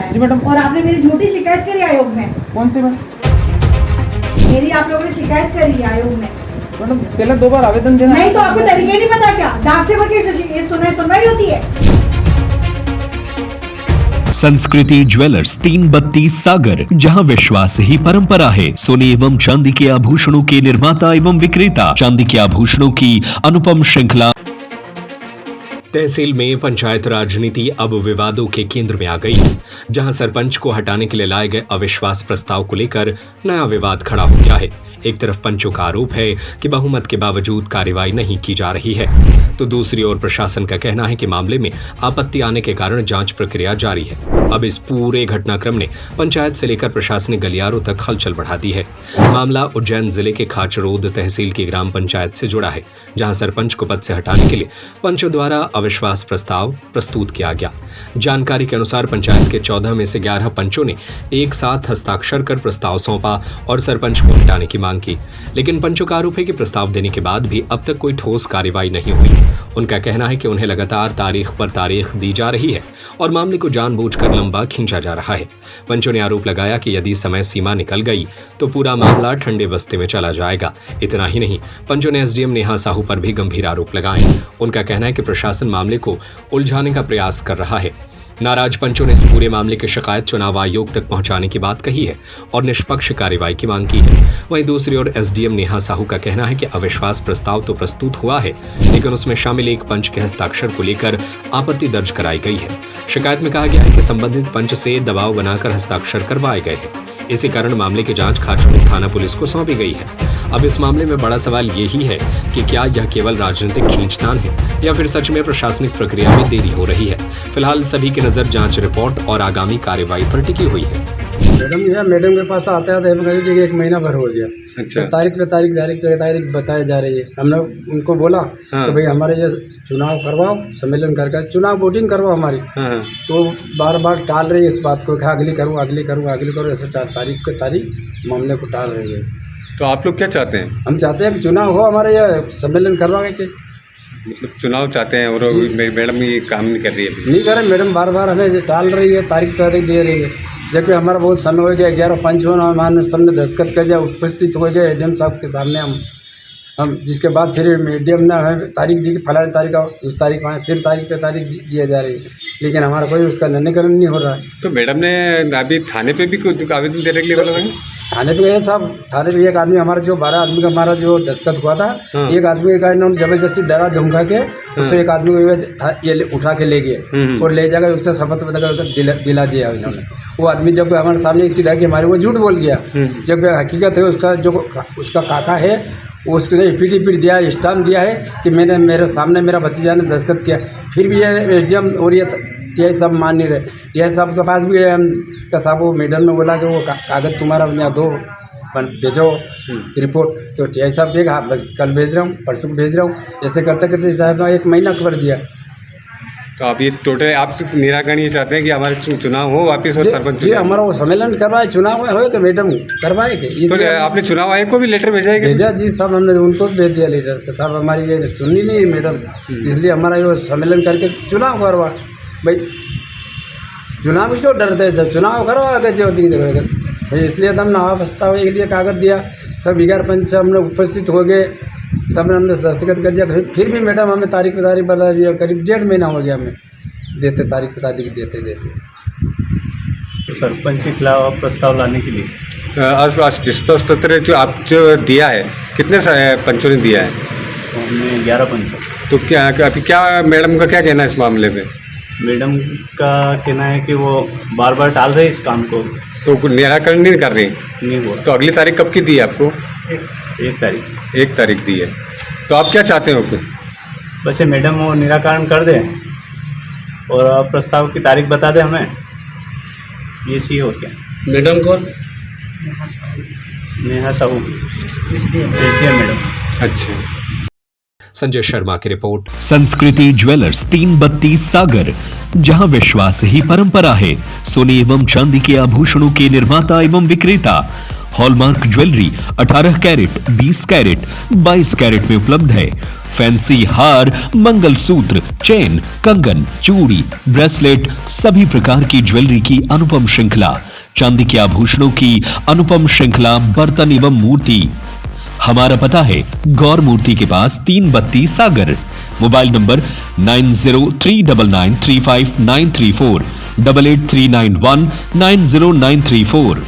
है जी मैडम। और आपने मेरी झूठी शिकायत करी आयोग में। कौन सी मैडम? मेरी आप लोगों ने शिकायत करी आयोग में। मैडम पहले 2 बार आवेदन देना। नहीं तो आपको तरीके नहीं पता क्या? डाक सेवा की सुनवाई होती है। संस्कृति ज्वेलर्स 332 सागर, जहां विश्वास ही परंपरा है। सोने एवं चांदी के आभूषणों के निर्माता एवं विक्रेता, चांदी के आभूषणों की अनुपम श्रृंखला। तहसील में पंचायत राजनीति अब विवादों के केंद्र में आ गई है, जहां सरपंच को हटाने के लिए लाए गए अविश्वास प्रस्ताव को लेकर नया विवाद खड़ा हो गया है। एक तरफ पंचों का आरोप है कि बहुमत के बावजूद कार्रवाई नहीं की जा रही है, तो दूसरी ओर प्रशासन का कहना है कि मामले में आपत्ति आने के कारण जांच प्रक्रिया जारी है। अब इस पूरे घटनाक्रम ने पंचायत से लेकर प्रशासनिक गलियारों तक हलचल बढ़ा दी है। मामला उज्जैन जिले के खाचरोद तहसील की ग्राम पंचायत से जुड़ा है, जहां सरपंच को पद से हटाने के लिए पंचों द्वारा अविश्वास प्रस्ताव प्रस्तुत किया गया। जानकारी के अनुसार पंचायत के 14 में से 11 पंचों ने एक साथ हस्ताक्षर कर प्रस्ताव सौंपा और सरपंच को हटाने की मांग की, लेकिन पंचों का आरोप है कि प्रस्ताव देने के बाद भी अब तक कोई ठोस कार्रवाई नहीं हुई। उनका कहना है कि उन्हें लगातार तारीख पर तारीख दी जा रही है और मामले को जानबूझकर लंबा खींचा जा रहा है। पंचों ने आरोप लगाया कि यदि समय सीमा निकल गई तो पूरा मामला ठंडे बस्ते में चला जाएगा। इतना ही नहीं, पंचों ने एसडीएम नेहा साहू पर भी गंभीर आरोप लगाए। उनका कहना है कि प्रशासन मामले को उलझाने का प्रयास कर रहा है। नाराज पंचों ने इस पूरे मामले की शिकायत चुनाव आयोग तक पहुंचाने की बात कही है और निष्पक्ष कार्रवाई की मांग की है। वहीं दूसरी ओर एसडीएम नेहा साहू का कहना है कि अविश्वास प्रस्ताव तो प्रस्तुत हुआ है, लेकिन उसमें शामिल एक पंच के हस्ताक्षर को लेकर आपत्ति दर्ज कराई गई है। शिकायत में कहा गया है कि संबंधित पंच से दबाव बनाकर हस्ताक्षर करवाए गए हैं। इसी कारण मामले की जांच खाचरोद थाना पुलिस को सौंपी गई है। अब इस मामले में बड़ा सवाल यही है कि क्या यह केवल राजनीतिक खींचतान है या फिर सच में प्रशासनिक प्रक्रिया में देरी हो रही है। फिलहाल सभी की नजर जांच रिपोर्ट और आगामी कार्रवाई पर टिकी हुई है। मैडम के पास आते आते हम कहीं कि 1 महीना भर हो गया। अच्छा। तो तारीख बताई जा रही है। हमने उनको बोला कि भाई हमारे ये चुनाव करवाओ, सम्मेलन करके चुनाव वोटिंग करवाओ हमारी। तो बार बार टाल रही है इस बात को कि अगली करूँ ऐसे तारीख मामले को टाल रही है। तो आप लोग क्या चाहते हैं? हम चाहते हैं कि चुनाव हो, हमारे ये सम्मेलन करवा के। मतलब चुनाव चाहते हैं और मैडम ये काम नहीं कर रही है? नहीं कर रहे मैडम, बार बार हमें टाल रही है, तारीख दे रही है। जबकि हमारा बहुत समय हो गया, 11 पंच होना हमारे सामने दस्तखत कर दिया, उपस्थित हो गए एडीएम साहब के सामने हम जिसके बाद फिर एडीएम ने हमें तारीख दी कि फलानी तारीख आओ, उस तारीख आए, फिर तारीख पे तारीख दिया जा रही है, लेकिन हमारा कोई उसका निराकरण नहीं हो रहा है। तो मैडम ने अभी थाने पे भी कुछ आवेदन देने के लिए बोला है? थाने पे गए साहब, थाने पे एक आदमी हमारा जो 12 आदमी का हमारा जो दस्तखत हुआ था, एक आदमी का इन्होंने जबरदस्ती डरा धमका के उससे एक आदमी को ये उठा के ले गए और ले जाकर उससे शपथ दिला दिया इन्होंने। वो आदमी जब हमारे सामने इसकी लगी हमारे वो झूठ बोल गया, जब हकीकत है उसका जो उसका काका है उसने एफिडेविट दिया, स्टाम्प दिया है कि मेरे सामने मेरा भतीजा ने दस्तखत किया। फिर भी ये एसडीएम और ये टीआई साहब मान नहीं रहे। टीआई साहब के पास भी साहब वो मैडम ने बोला कि वो कागज़ तुम्हारा यहाँ दो भेजो रिपोर्ट। तो टीआई साहब ने कहा कल भेज रहा हूँ, परसों भेज रहा हूँ, ऐसे करते करते साहब 1 महीना कर दिया। तो आप ये टोटल आप निराकरण ये चाहते हैं कि हमारे चुनाव हो वापिस और सरपंच जी हमारा वो सम्मेलन करवाए, चुनाव हो तो मैडम करवाए के। तो आपने चुनाव आयोग को भी लेटर भेजा है? भेजा जी साहब, हमने उनको भी भेज दिया लेटर कि साहब हमारी ये सुननी नहीं है मैडम, इसलिए हमारा ये सम्मेलन करके चुनाव करवा। भाई चुनाव क्यों डरते हैं, जब चुनाव करो आगे जो भाई, इसलिए तो हमने प्रस्ताव के लिए कागज़ दिया, सब 11 पंच हमने उपस्थित हो गए, सब ने हमने दस्तखत कर दिया। फिर भी मैडम हमें तारीख पे तारीख बता दिया, करीब 1.5 महीना हो गया हमें देते तारीख पे तारीख देते। तो सरपंच के खिलाफ प्रस्ताव लाने के लिए विश्वास पत्र जो दिया है, कितने पंचों ने दिया है? तो हमने 11 पंच। तो क्या अभी क्या मैडम का क्या कहना है इस मामले में? मैडम का कहना है कि वो बार बार टाल रहे इस काम को, तो निराकरण नहीं कर रही? नहीं हुआ। तो अगली तारीख कब की दी है आपको? 1 तारीख दी है। तो आप क्या चाहते हो? बस मैडम वो निराकरण कर दें और प्रस्ताव की तारीख बता दें हमें, ये सी हो क्या। मैडम कौन? Neha Sahu, SDM madam. अच्छा। संजय शर्मा की रिपोर्ट। संस्कृति ज्वेलर्स 332 सागर, जहां विश्वास ही परंपरा है। सोने एवं चांदी के आभूषणों के निर्माता एवं विक्रेता, hallmark jewellery 18 carat, 20 carat, 22 carat में उपलब्ध है। फैंसी हार, मंगलसूत्र, चेन, कंगन, चूड़ी, ब्रेसलेट, सभी प्रकार की ज्वेलरी की अनुपम श्रृंखला, चांदी के आभूषणों की अनुपम श्रृंखला, बर्तन एवं मूर्ति। हमारा पता है गौर मूर्ति के पास 3 बत्ती सागर। Mobile number 9039935934, 8839190934।